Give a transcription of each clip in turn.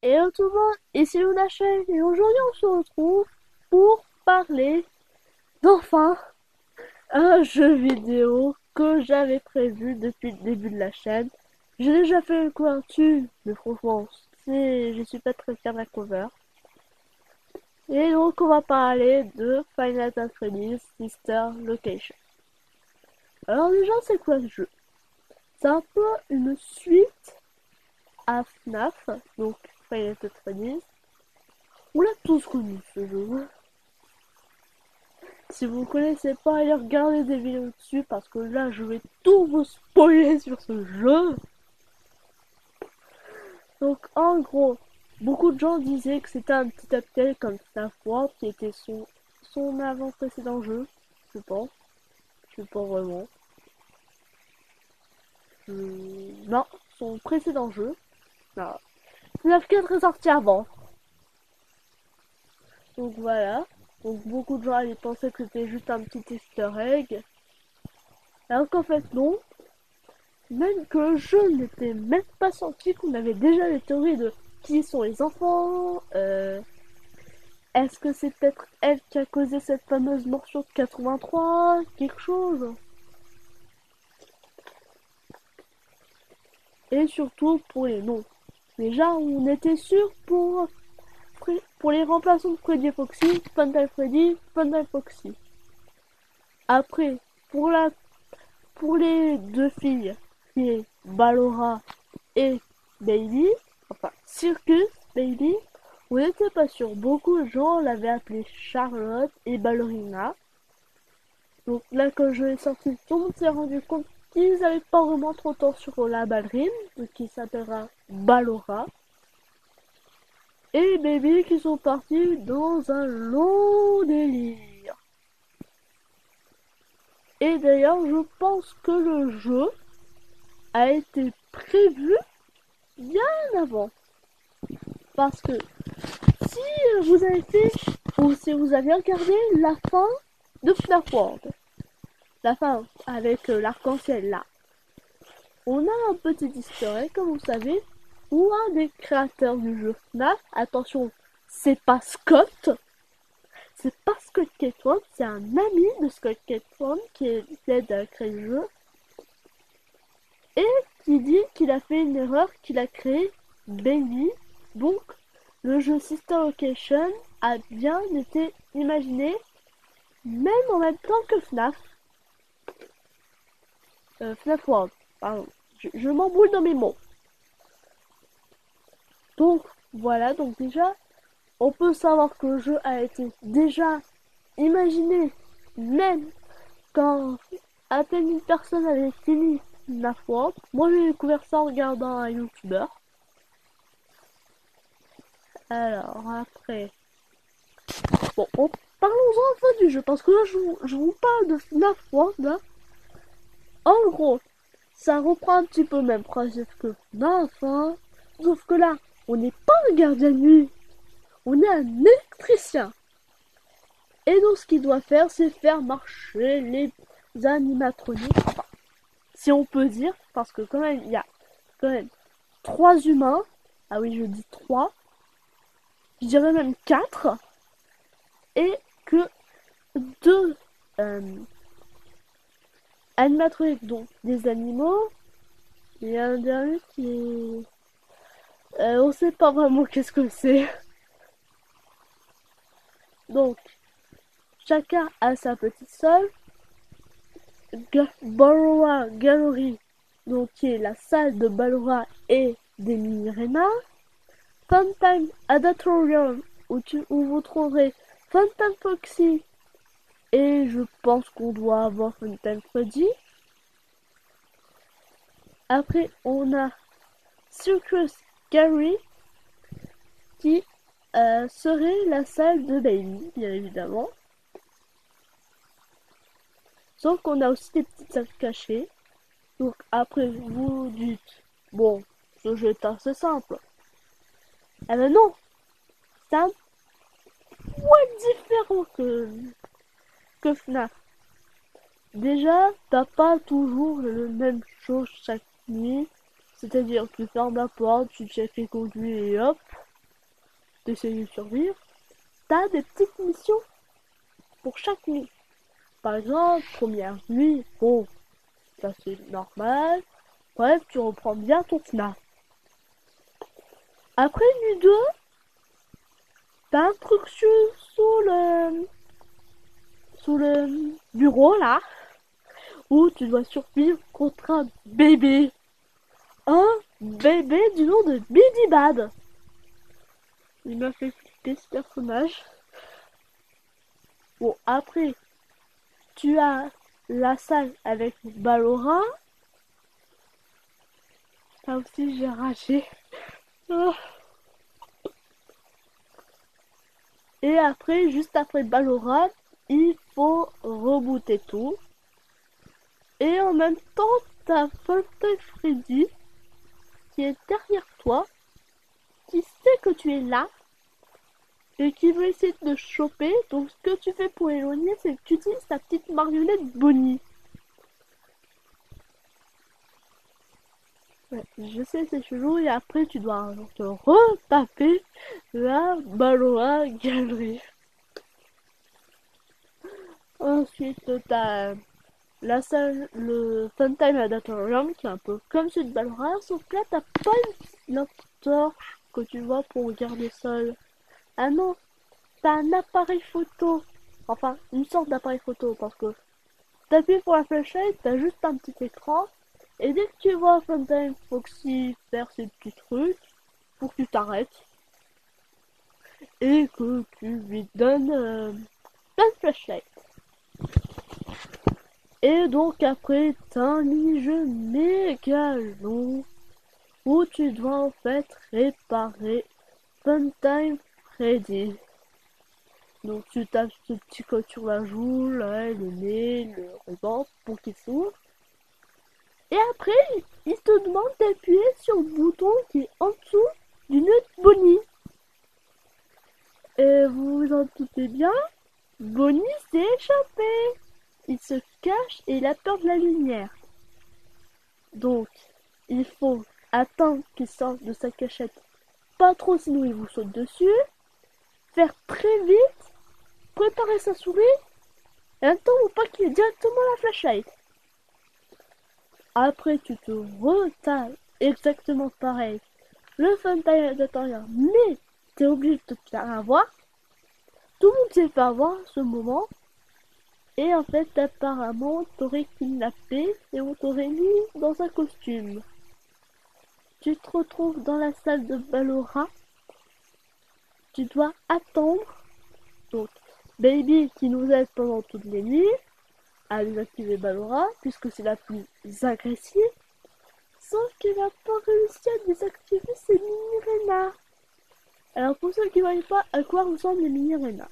Et tout le monde, ici Luna Chaîne, et aujourd'hui on se retrouve pour parler d'enfin un jeu vidéo que j'avais prévu depuis le début de la chaîne. J'ai déjà fait une couverture, mais franchement, je suis pas très fière de la cover. Et donc on va parler de Final Fantasy Sister Location. Alors déjà c'est quoi ce jeu? C'est un peu une suite à FNAF, donc Final Fantasy. On l'a tous connu ce jeu. Si vous connaissez pas, allez regarder des vidéos dessus parce que là je vais tout vous spoiler sur ce jeu. Donc en gros, beaucoup de gens disaient que c'était un petit update comme Snap World qui était son avant précédent jeu, je pense. Je sais pas vraiment. Non, son précédent jeu. Non. Snap 4 est sorti avant. Donc voilà. Donc beaucoup de gens allaient penser que c'était juste un petit easter egg. Alors qu'en fait non. Même que le jeu n'était même pas sorti, qu'on avait déjà les théories de qui sont les enfants, est-ce que c'est peut-être elle qui a causé cette fameuse morsure de 83, quelque chose. Et surtout pour les noms. Déjà, on était sûr pour les remplaçants de Freddy Foxy, Phantom Freddy, Phantom Foxy. Après, pour les deux filles, qui est Ballora et Baby, enfin Circus Baby, on n'était pas sûr. Beaucoup de gens l'avaient appelée Charlotte et Ballerina. Donc là, quand je l'ai sorti, tout le monde s'est rendu compte qu'ils n'avaient pas vraiment trop tort sur la ballerine, donc qui s'appellera Ballora. Et Baby qui sont partis dans un long délire. Et d'ailleurs, je pense que le jeu a été prévu bien avant. Parce que si vous avez fait, ou si vous avez regardé la fin de FNAF World, la fin avec l'arc-en-ciel là, on a un petit easter egg, comme vous savez, où un des créateurs du jeu FNAF, attention, c'est pas Scott, c'est pas Scott Ketchum, c'est un ami de Scott Ketchum qui l'aide à créer le jeu, et qui dit qu'il a fait une erreur, qu'il a créé Baby. Donc, le jeu Sister Location a bien été imaginé, même en même temps que FNAF. FNAF World, pardon. Je m'embrouille dans mes mots. Donc, voilà, donc déjà, on peut savoir que le jeu a été déjà imaginé, même quand à peine une personne avait fini FNAF World. Moi, j'ai découvert ça en regardant un YouTuber. Alors, après... Bon, parlons-en enfin du jeu, parce que là, je vous parle de FNAF World, là. En gros, ça reprend un petit peu le même principe que FNAF, hein. Sauf que là, on n'est pas un gardien de nuit, on est un électricien. Et donc, ce qu'il doit faire, c'est faire marcher les animatroniques. Enfin, si on peut dire, parce que quand même, il y a quand même 3 humains. Ah oui, je dis 3. Je dirais même 4. Et que 2 animatroniques, donc des animaux. Et un dernier qui est... on sait pas vraiment qu'est-ce que c'est. Donc, chacun a sa petite salle. Ballora Gallery, donc qui est la salle de Ballora et des mini-rénas. Funtime Adatorium, où vous trouverez Funtime Foxy. Et je pense qu'on doit avoir Funtime Freddy. Après, on a Circus Gary, qui serait la salle de Bailey, bien évidemment. Sauf qu'on a aussi des petites salles cachées. Donc après, vous dites, bon, ce jeu est assez simple. Eh ben non, c'est un point différent que FNAF. Déjà, t'as pas toujours le même chose chaque nuit. C'est-à-dire, tu fermes la porte, tu checkes les conduits et hop. d'essayer de survivre, t'as des petites missions pour chaque nuit. Par exemple, première nuit, bon, ça c'est normal. Bref, tu reprends bien ton FNAF. Après nuit 2, t'as un truc sous le bureau là, où tu dois survivre contre un bébé. Un bébé du nom de Bidibad. Il m'a fait flipper ce personnage. Bon, après, tu as la salle avec Ballora. Ça aussi, j'ai ragé. Oh. Et après, juste après Ballora, il faut rebooter tout. Et en même temps, t'as Funtime Freddy qui est derrière toi, qui sait que tu es là et qui veut essayer de te choper. Donc ce que tu fais pour éloigner, c'est que tu utilises ta petite marionnette Bonnie. Ouais, je sais, c'est chelou, et après tu dois te retaper la Ballora Galerie. Ensuite, t'as la salle, le Funtime Adatorium, qui est un peu comme celui de Ballora, sauf que là, t'as pas une lampe torche que tu vois pour regarder seul. Ah non, t'as un appareil photo. Enfin, une sorte d'appareil photo, parce que t'appuies pour la flashlight, t'as juste un petit écran, et dès que tu vois Funtime Foxy faire ses petits trucs, faut que tu t'arrêtes, et que tu lui donnes plein de flashlight. Et donc après, t'as un mini-jeu méga long, où tu dois en fait réparer Funtime Freddy. Donc tu tapes ce petit code sur la joue, là, le nez, le ruban, pour qu'il s'ouvre. Et après, il te demande d'appuyer sur le bouton qui est en dessous du nœud de Bonnie. Et vous vous en doutez bien, Bonnie s'est échappé. Il se cache et il a peur de la lumière. Donc, il faut attendre qu'il sorte de sa cachette. Pas trop, sinon il vous saute dessus. Faire très vite, préparer sa souris, et attendre pas qu'il ait directement la flashlight. Après, tu te retapes exactement pareil. Le Funtime Adatorium, mais t'es obligé de te faire avoir. Tout le monde s'est fait avoir à ce moment. Et en fait, apparemment, t'aurais kidnappé et on t'aurait mis dans un costume. Tu te retrouves dans la salle de Ballora. Tu dois attendre. Donc, Baby qui nous aide pendant toutes les nuits à désactiver Ballora, puisque c'est la plus agressive. Sauf qu'elle n'a pas réussi à désactiver ses mini-rénas. Alors pour ceux qui ne voient pas à quoi ressemblent les mini-rénas,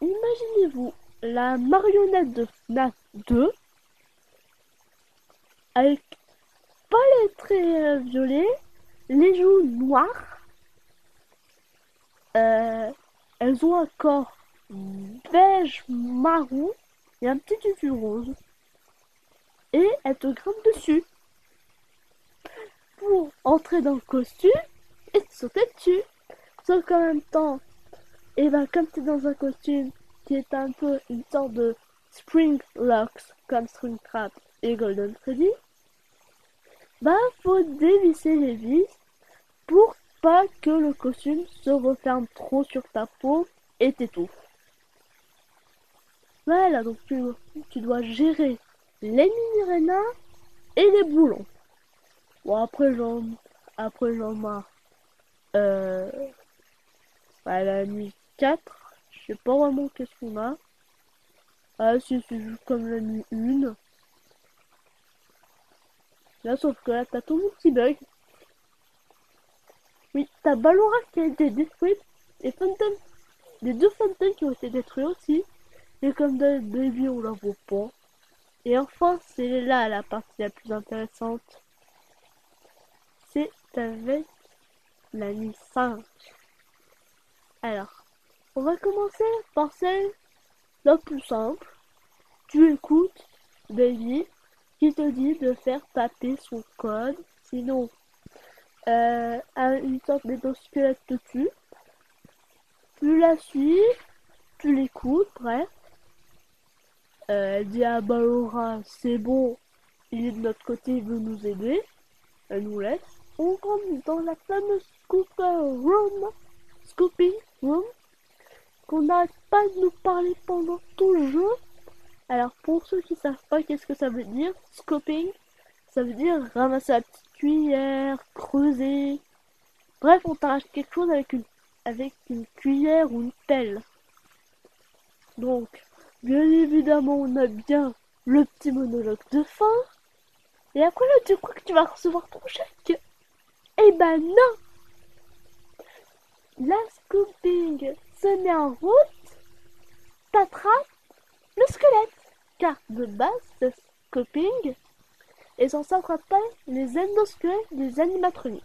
imaginez-vous la marionnette de FNAF 2 avec pas les traits violets, les joues noires, elles ont un corps beige marron et un petit tutu rose. Et elles te grimpent dessus pour entrer dans le costume et te sauter dessus. Sauf qu'en même temps, et ben comme tu es dans un costume qui est un peu une sorte de Spring Locks comme Springtrap et Golden Freddy, bah faut dévisser les vis pour pas que le costume se referme trop sur ta peau et t'étouffe. Voilà, donc tu dois gérer les mini-rénas et les boulons. Bon, après j'en marre. À la nuit 4, je sais pas vraiment qu'est-ce qu'on a. Ah, si, c'est juste comme la nuit 1. Là, sauf que là, t'as tout mon petit bug. Oui, t'as Ballora qui a été détruite, et Funtime, les deux Funtime qui ont été détruits aussi. Et comme d'hab, Baby, on la voit pas. Et enfin, c'est là la partie la plus intéressante. C'est avec la nuit 5. Alors, on va commencer par celle la plus simple. Tu écoutes Baby qui te dit de faire taper son code, sinon une sorte d'exosquelette te tue. tu la suis, tu l'écoutes, bref. Elle dit à Ballora, c'est bon, il est de notre côté, il veut nous aider. Elle nous laisse. On rentre dans la fameuse Scooping Room, qu'on n'arrête pas de nous parler pendant tout le jeu. Alors pour ceux qui savent pas qu'est-ce que ça veut dire, scoping, ça veut dire ramasser la petite cuillère, creuser. Bref, on t'arrache quelque chose avec une cuillère ou une pelle. Donc, bien évidemment, on a bien le petit monologue de fin. Et après là, tu crois que tu vas recevoir ton chèque? Eh ben non! La scooping se met en route, t'attrape le squelette. Car de base, ce scoping est censé attraper les endosquelettes des animatroniques.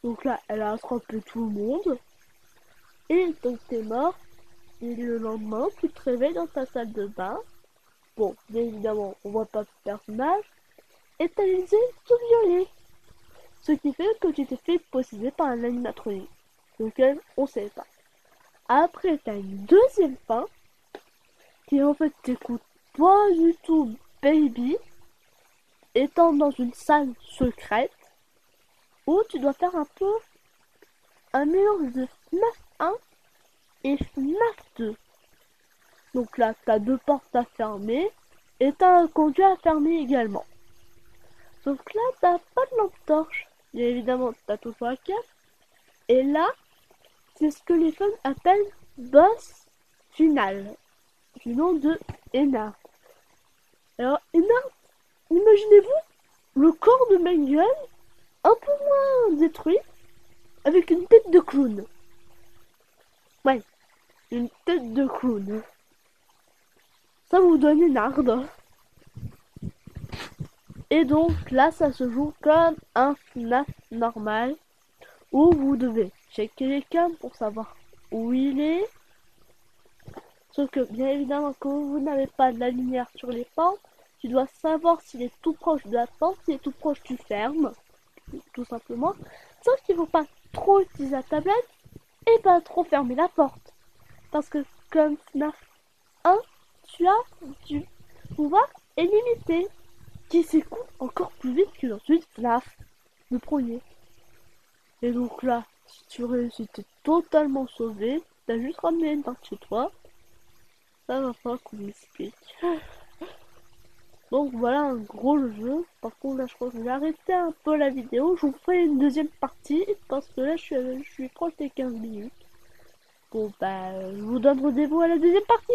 Donc là, elle a attrapé tout le monde. Et donc t'es mort. Et le lendemain, tu te réveilles dans ta salle de bain. Bon, bien évidemment, on voit pas le personnage. Et t'as les yeux tout violets. Ce qui fait que tu t'es fait posséder par un animatronique. Lequel on sait pas. Après, t'as une deuxième fin. Qui en fait t'écoute pas du tout, baby. Étant dans une salle secrète. Où tu dois faire un peu un mélange de FNAF 1 et FNAF 2. Donc là, t'as deux portes à fermer et t'as un conduit à fermer également. Donc là, t'as pas de lampe torche. Bien évidemment, t'as toujours la cape. Et là, c'est ce que les fans appellent boss final, du nom de Ennard. Alors, Ennard, imaginez-vous le corps de Manuel, un peu moins détruit, avec une tête de clown. Ouais, une tête de clown. Ça vous donne une arde. Et donc là, ça se joue comme un FNAF normal, où vous devez checker les cams pour savoir où il est. Sauf que bien évidemment, quand vous n'avez pas de la lumière sur les portes, tu dois savoir s'il est tout proche de la porte. S'il est tout proche, tu fermes, tout simplement. Sauf qu'il ne faut pas trop utiliser la tablette et pas trop fermer la porte. Parce que comme FNAF 1, tu as du pouvoir illimité qui s'écoule encore plus vite que dans celui de FNAF, le premier. Et donc là, si tu réussis, t'es totalement sauvé. T'as juste ramené une part chez toi. Ça va falloir qu'on m'explique. Donc voilà un gros le jeu. Par contre là je crois que je vais arrêter un peu la vidéo. Je vous ferai une deuxième partie parce que là je suis proche des 15 minutes. Bon bah je vous donne rendez-vous à la deuxième partie.